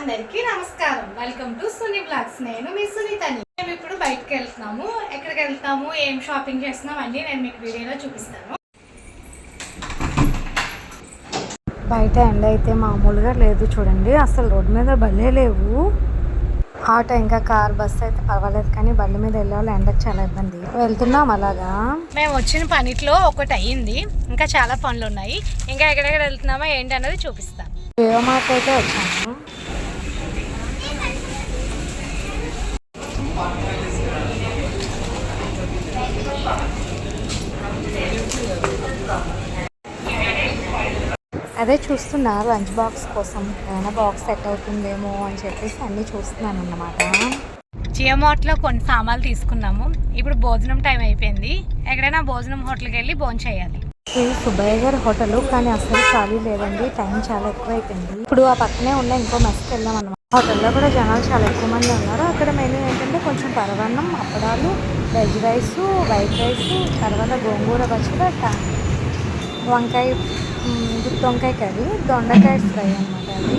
అందరికీ నమస్కారం. Welcome to Suni blogs. నేను మీ సునీతని. మేము ఇప్పుడు బయటకు వెళ్తున్నాము. ఎక్కడికి వెళ్తాము, ఏం షాపింగ్ చేస్తున్నాం అన్నీ నేను మీకు వీడియోలో చూపిస్తాను. బయట ఎండ అయితే మామూలుగా లేదు చూడండి. అసలు రోడ్డు మీద బళ్ళే లేవు. ఆటో ఇంకా కార్ బస్సు అయితే పర్వాలేదు, కానీ బండి మీద వెళ్ళాలి ఎండకు చాలా ఇబ్బంది. వెళ్తున్నాం అలాగా. మేము వచ్చిన పనిట్లో ఒకటి అయ్యింది, ఇంకా చాలా పనులు ఉన్నాయి. ఇంకా ఎక్కడెక్కడ వెళ్తున్నామో ఏంటి అన్నది చూపిస్తాను. జియో మార్ట్ అయితే వచ్చాను. అదే చూస్తున్నా లంచ్ బాక్స్ కోసం, ఏమైనా బాక్స్ సెట్ అవుతుందేమో అని చెప్పేసి అన్నీ చూస్తున్నాను అన్నమాట. జియో మార్ట్లో కొన్ని సామాన్లు తీసుకున్నాము. ఇప్పుడు భోజనం టైం అయిపోయింది. ఎక్కడైనా భోజనం హోటల్కి వెళ్ళి భోజనం చేయాలి. ఇది సుబ్బయ్య గారి హోటల్, కానీ అసలు ఖాళీ లేదండి. టైం చాలా ఎక్కువ అయిపోయింది. ఇప్పుడు ఆ పక్కనే ఉన్న ఇంకో మెస్కి వెళ్ళాం అన్నమాట. హోటల్లో కూడా జనాలు చాలా ఎక్కువ మంది ఉన్నారు. అక్కడ మెనూ ఏంటంటే కొంచెం పరవన్నం, అప్పడాలు, వెజ్ రైస్, వైట్ రైస్, తర్వాత గోంగూర పచ్చడి, వంకాయ, గుత్తి వంకాయ కర్రీ, దొండకాయ ఫ్రై అనమాట అది.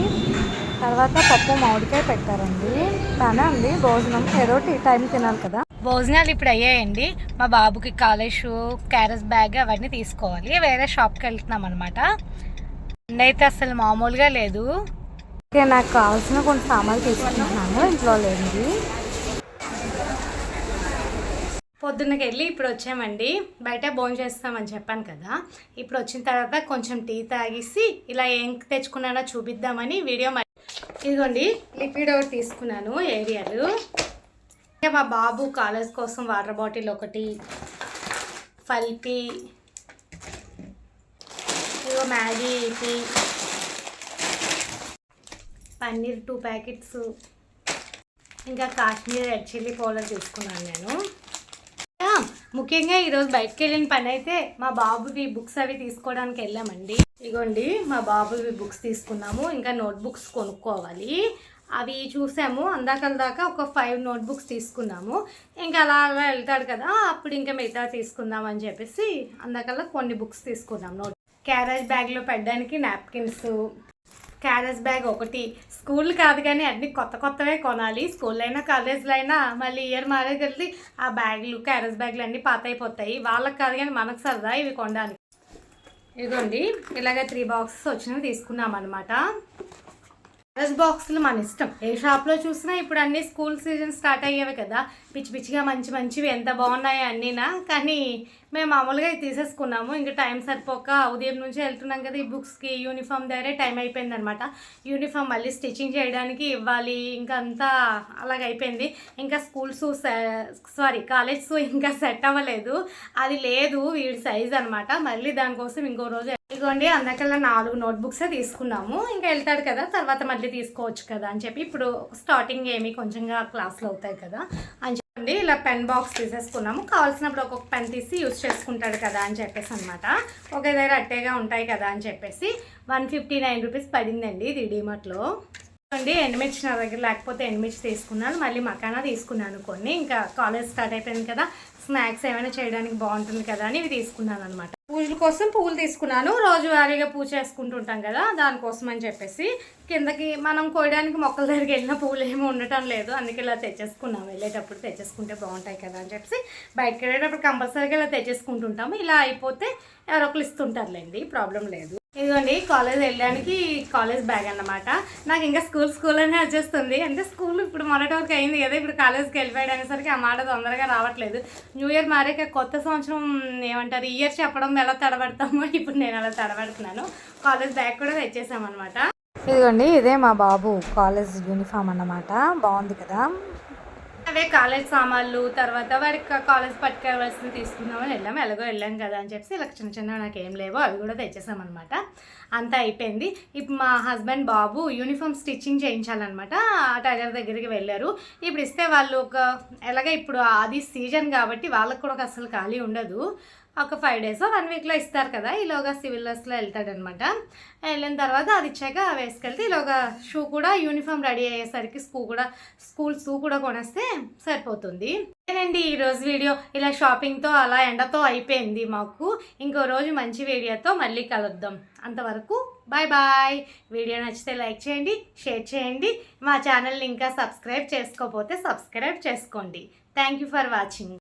తర్వాత పప్పు మామిడికాయ పెట్టారండి. బాగానే ఉంది భోజనం. ఏదో టైం తినాలి కదా. భోజనాలు ఇప్పుడు అయ్యాయండి. మా బాబుకి కాలేజ్ షూ, క్యారెస్ బ్యాగ్ అవన్నీ తీసుకోవాలి. వేరే షాప్కి వెళ్తున్నాం అనమాట. అయితే అసలు మామూలుగా లేదు. నాకు కావాల్సిన కొన్ని సామాన్లు తీసుకుంటున్నాను, ఇంట్లో లేనిది. పొద్దున్నకి వెళ్ళి ఇప్పుడు వచ్చామండి. బయట భోజనం చేస్తామని చెప్పాను కదా. ఇప్పుడు వచ్చిన తర్వాత కొంచెం టీ తాగేసి ఇలా ఏం తెచ్చుకున్నానో చూపిద్దామని వీడియో. ఇదిగోండి లిక్విడ్ ఒకటి తీసుకున్నాను, ఏరియాలు. మా బాబు కాలేజ్ కోసం వాటర్ బాటిల్ ఒకటి, ఫల్పీ, ఇదిగో మ్యాగీ టీ, పన్నీర్ 2 ప్యాకెట్స్, ఇంకా కాశ్మీర్ రెడ్ చిల్లీ పౌడర్ తీసుకున్నాను నేను. ముఖ్యంగా ఈరోజు బయటకు వెళ్ళిన పని అయితే మా బాబువి బుక్స్ అవి తీసుకోవడానికి వెళ్ళామండి. ఇగోండి మా బాబువి బుక్స్ తీసుకున్నాము. ఇంకా నోట్బుక్స్ కొనుక్కోవాలి. అవి చూసాము. అందాక ఒక 5 నోట్బుక్స్ తీసుకున్నాము. ఇంకా అలా వెళ్తాడు కదా, అప్పుడు ఇంకా మిగతా తీసుకుందాం అని చెప్పేసి అందాకల్లా కొన్ని బుక్స్ తీసుకున్నాం. క్యారేజ్ బ్యాగ్లో పెట్టడానికి నాప్కిన్స్, క్యారేజ్ బ్యాగ్ ఒకటి. స్కూల్ కాదు కానీ అన్నీ కొత్తవే కొనాలి. స్కూల్లో అయినా కాలేజ్లో అయినా మళ్ళీ ఇయర్ మారేది ఆ బ్యాగులు, క్యారేజ్ బ్యాగులు అన్నీ పాత అయిపోతాయి. వాళ్ళకి కాదు కానీ మనకు సరదా ఇవి కొనడానికి. ఇదిగోండి ఇలాగ 3 బాక్సెస్ వచ్చినవి తీసుకున్నాం అనమాట. క్యారేజ్ బాక్సులు మన ఇష్టం. ఏ షాప్లో చూసినా ఇప్పుడు అన్నీ స్కూల్ సీజన్ స్టార్ట్ అయ్యేవి కదా, పిచ్చిగా మంచివి ఎంత బాగున్నాయో అన్నీనా. కానీ మేము మామూలుగా తీసేసుకున్నాము. ఇంకా టైం సరిపోక ఉదయం నుంచి వెళ్తున్నాం కదా, ఈ బుక్స్కి యూనిఫామ్ దగ్గరే టైం అయిపోయింది అనమాట. యూనిఫామ్ మళ్ళీ స్టిచ్చింగ్ చేయడానికి ఇవ్వాలి, ఇంకా అంతా అలాగైపోయింది. ఇంకా కాలేజ్ ఇంకా సెట్ అవ్వలేదు. అది లేదు వీడి సైజ్ అనమాట. మళ్ళీ దానికోసం ఇంకో రోజు ఇదిగోండి అందరికల్లా 4 నోట్బుక్సే తీసుకున్నాము. ఇంకా వెళ్తాడు కదా, తర్వాత మళ్ళీ తీసుకోవచ్చు కదా అని చెప్పి ఇప్పుడు స్టార్టింగ్ ఏమి కొంచెంగా క్లాసులు అవుతాయి కదా అని చెప్పండి. ఇలా పెన్ బాక్స్ తీసేసుకున్నాము. కావాల్సినప్పుడు ఒక్కొక్క పెన్ తీసి యూజ్ చేసుకుంటాడు కదా అని చెప్పేసి అనమాట. ఒకే దగ్గర అట్టేగా ఉంటాయి కదా అని చెప్పేసి 159 రూపీస్ పడిందండి ఇది డీమార్ట్లో. ఎండుమిర్చి నా దగ్గర లేకపోతే ఎండుమిర్చి తీసుకున్నాను. మళ్ళీ మకానా తీసుకున్నాను కొన్ని. ఇంకా కాలేజ్ స్టార్ట్ అయిపోయింది కదా, స్నాక్స్ ఏమైనా చేయడానికి బాగుంటుంది కదా అని ఇవి తీసుకున్నాను అనమాట. పూజల కోసం పువ్వులు తీసుకున్నాను. రోజువారీగా పూజ చేసుకుంటుంటాం కదా, దానికోసం అని చెప్పేసి. కిందకి మనం కోయడానికి మొక్కల దగ్గరికి వెళ్ళిన పువ్వులు ఏమీ ఉండటం లేదు, అందుకే ఇలా తెచ్చేసుకున్నాము. వెళ్ళేటప్పుడు తెచ్చేసుకుంటే బాగుంటాయి కదా అని చెప్పేసి బయటకు వెళ్ళేటప్పుడు కంపల్సరీగా ఇలా తెచ్చేసుకుంటుంటాము. ఇలా అయిపోతే ఎవరో ఒకరు ఇస్తుంటారులేండి, ప్రాబ్లం లేదు. ఇదిగోండి కాలేజ్ వెళ్ళడానికి కాలేజ్ బ్యాగ్ అన్నమాట. నాకు ఇంకా స్కూల్ అనే వచ్చేస్తుంది. అంటే స్కూల్ ఇప్పుడు మొదటి వరకు అయింది కదా, ఇప్పుడు కాలేజ్కి వెళ్ళిపోయాడు అనేసరికి ఆ మాట తొందరగా రావట్లేదు. న్యూ ఇయర్ మారాక కొత్త సంవత్సరం ఏమంటారు, ఇయర్ చెప్పడం ఎలా తడబడతామో ఇప్పుడు నేను అలా తడబడుతున్నాను. కాలేజ్ బ్యాగ్ కూడా తెచ్చేసామన్నమాట. ఇదిగోండి ఇదే మా బాబు కాలేజ్ యూనిఫామ్ అన్నమాట. బాగుంది కదా. అవే కాలేజ్ సామాన్లు, తర్వాత వాడికి కాలేజ్ పట్టుకోవాల్సింది తీసుకుందామని వెళ్ళాం కదా అని చెప్పేసి ఇలా చిన్న నాకు ఏం లేవో అవి కూడా తెచ్చేసామన్నమాట. అంతా అయిపోయింది. ఇప్పుడు మా హస్బెండ్ బాబు యూనిఫామ్ స్టిచ్చింగ్ చేయించాలన్నమాట. టైలర్ దగ్గరికి వెళ్ళారు. ఇప్పుడు ఇస్తే వాళ్ళు ఎలాగ ఇప్పుడు అది సీజన్ కాబట్టి వాళ్ళకు కూడా అసలు ఖాళీ ఉండదు. ఒక 5 days 1 weekలో ఇస్తారు కదా. ఈలోగా సివిల్ డ్రెస్లో వెళ్తాడనమాట. వెళ్ళిన తర్వాత అది ఇచ్చాక వేసుకెళ్తే ఈలోగా షూ కూడా యూనిఫామ్ రెడీ అయ్యేసరికి స్కూల్ షూ కూడా కొనేస్తే సరిపోతుంది. ఏనండి ఈరోజు వీడియో ఇలా షాపింగ్తో అలా ఎండతో అయిపోయింది మాకు. ఇంకో రోజు మంచి వీడియోతో మళ్ళీ కలుద్దాం. అంతవరకు బాయ్ బాయ్. వీడియో నచ్చితే లైక్ చేయండి, షేర్ చేయండి. మా ఛానల్ని ఇంకా సబ్స్క్రైబ్ చేసుకోకపోతే సబ్స్క్రైబ్ చేసుకోండి. Thank you for watching.